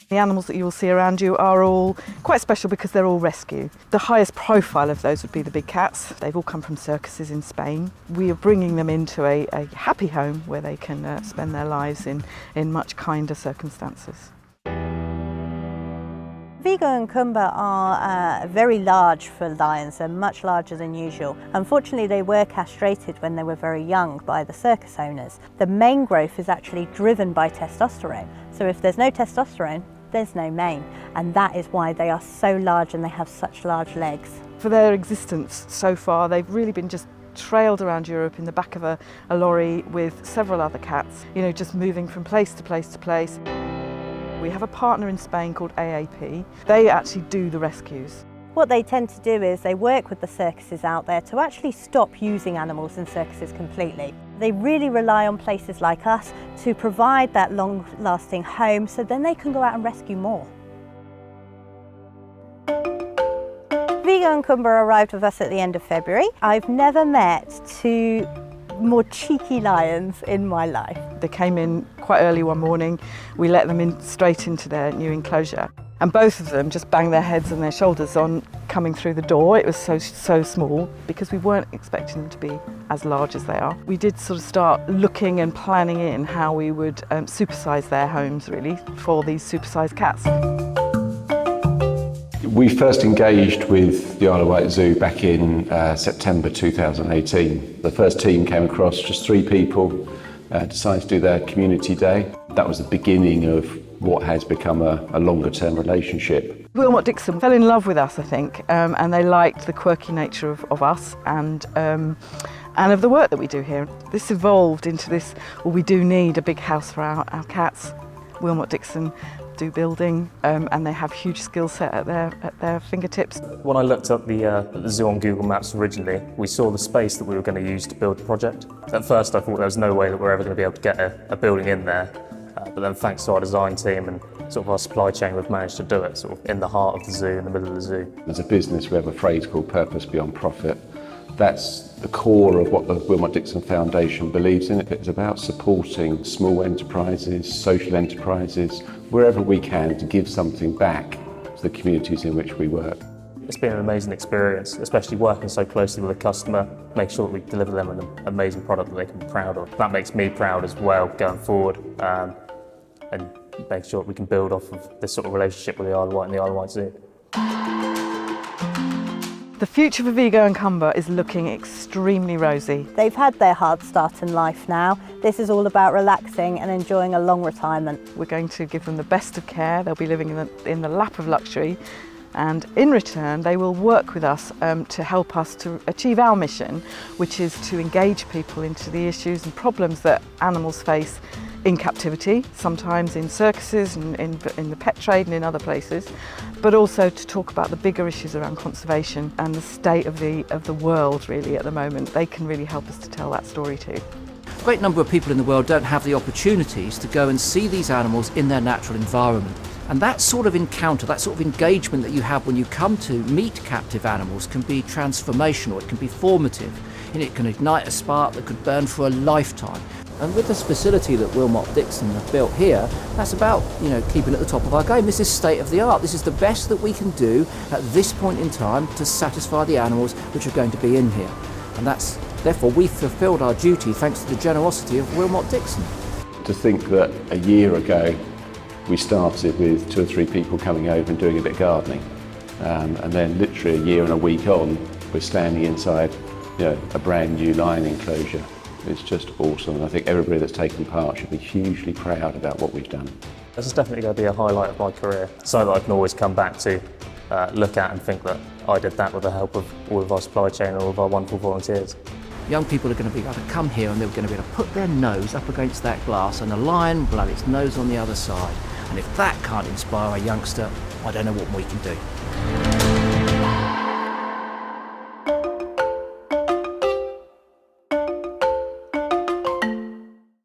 The animals that you will see around you are all quite special because they're all rescue. The highest profile of those would be the big cats. They've all come from circuses in Spain. We are bringing them into a happy home where they can spend their lives in much kinder circumstances. Vigo and Kumba are very large for lions, they're much larger than usual. Unfortunately, they were castrated when they were very young by the circus owners. The mane growth is actually driven by testosterone. So if there's no testosterone, there's no mane. And that is why they are so large and they have such large legs. For their existence so far, they've really been just trailed around Europe in the back of a lorry with several other cats, you know, just moving from place to place to place. We have a partner in Spain called AAP. They actually do the rescues. What they tend to do is they work with the circuses out there to actually stop using animals in circuses completely. They really rely on places like us to provide that long-lasting home so then they can go out and rescue more. Vigo and Kumba arrived with us at the end of February. I've never met two more cheeky lions in my life. They came in quite early one morning. We let them in straight into their new enclosure. And both of them just banged their heads and their shoulders on coming through the door. It was so small because we weren't expecting them to be as large as they are. We did sort of start looking and planning in how we would supersize their homes really for these supersized cats. We first engaged with the Isle of Wight Zoo back in September 2018. The first team came across, just 3 people, decided to do their community day. That was the beginning of what has become a longer term relationship. Wilmot Dixon fell in love with us, I think, and they liked the quirky nature of us and of the work that we do here. This evolved into this, well, we do need a big house for our cats. Wilmot Dixon do building and they have huge skill set at their fingertips. When I looked up the zoo on Google Maps originally, we saw the space that we were going to use to build the project. At first I thought there was no way that we're ever going to be able to get a building in there, but then thanks to our design team and sort of our supply chain, we've managed to do it sort of in the heart of the zoo, in the middle of the zoo. As a business we have a phrase called purpose beyond profit. That's the core of what the Wilmot Dixon Foundation believes in. It's about supporting small enterprises, social enterprises, wherever we can to give something back to the communities in which we work. It's been an amazing experience, especially working so closely with the customer, make sure that we deliver them an amazing product that they can be proud of. That makes me proud as well going forward, and make sure that we can build off of this sort of relationship with the Isle of Wight and the Isle of Wight Zoo. The future for Vigo and Kumba is looking extremely rosy. They've had their hard start in life now. This is all about relaxing and enjoying a long retirement. We're going to give them the best of care. They'll be living in the lap of luxury, and in return they will work with us to help us to achieve our mission, which is to engage people into the issues and problems that animals face in captivity, sometimes in circuses and in the pet trade and in other places, but also to talk about the bigger issues around conservation and the state of the world really at the moment. They can really help us to tell that story too. A great number of people in the world don't have the opportunities to go and see these animals in their natural environment. And that sort of encounter, that sort of engagement that you have when you come to meet captive animals can be transformational, it can be formative, and it can ignite a spark that could burn for a lifetime. And with this facility that Wilmot Dixon have built here, that's about, keeping at the top of our game. This is state of the art. This is the best that we can do at this point in time to satisfy the animals which are going to be in here. And therefore we've fulfilled our duty thanks to the generosity of Wilmot Dixon. To think that a year ago we started with 2 or 3 people coming over and doing a bit of gardening, and then literally a year and a week on we're standing inside a brand new lion enclosure. It's just awesome, and I think everybody that's taken part should be hugely proud about what we've done. This is definitely going to be a highlight of my career, something that I can always come back to, look at and think that I did that with the help of all of our supply chain and all of our wonderful volunteers. Young people are going to be able to come here and they're going to be able to put their nose up against that glass and a lion will have its nose on the other side. And if that can't inspire a youngster, I don't know what we can do.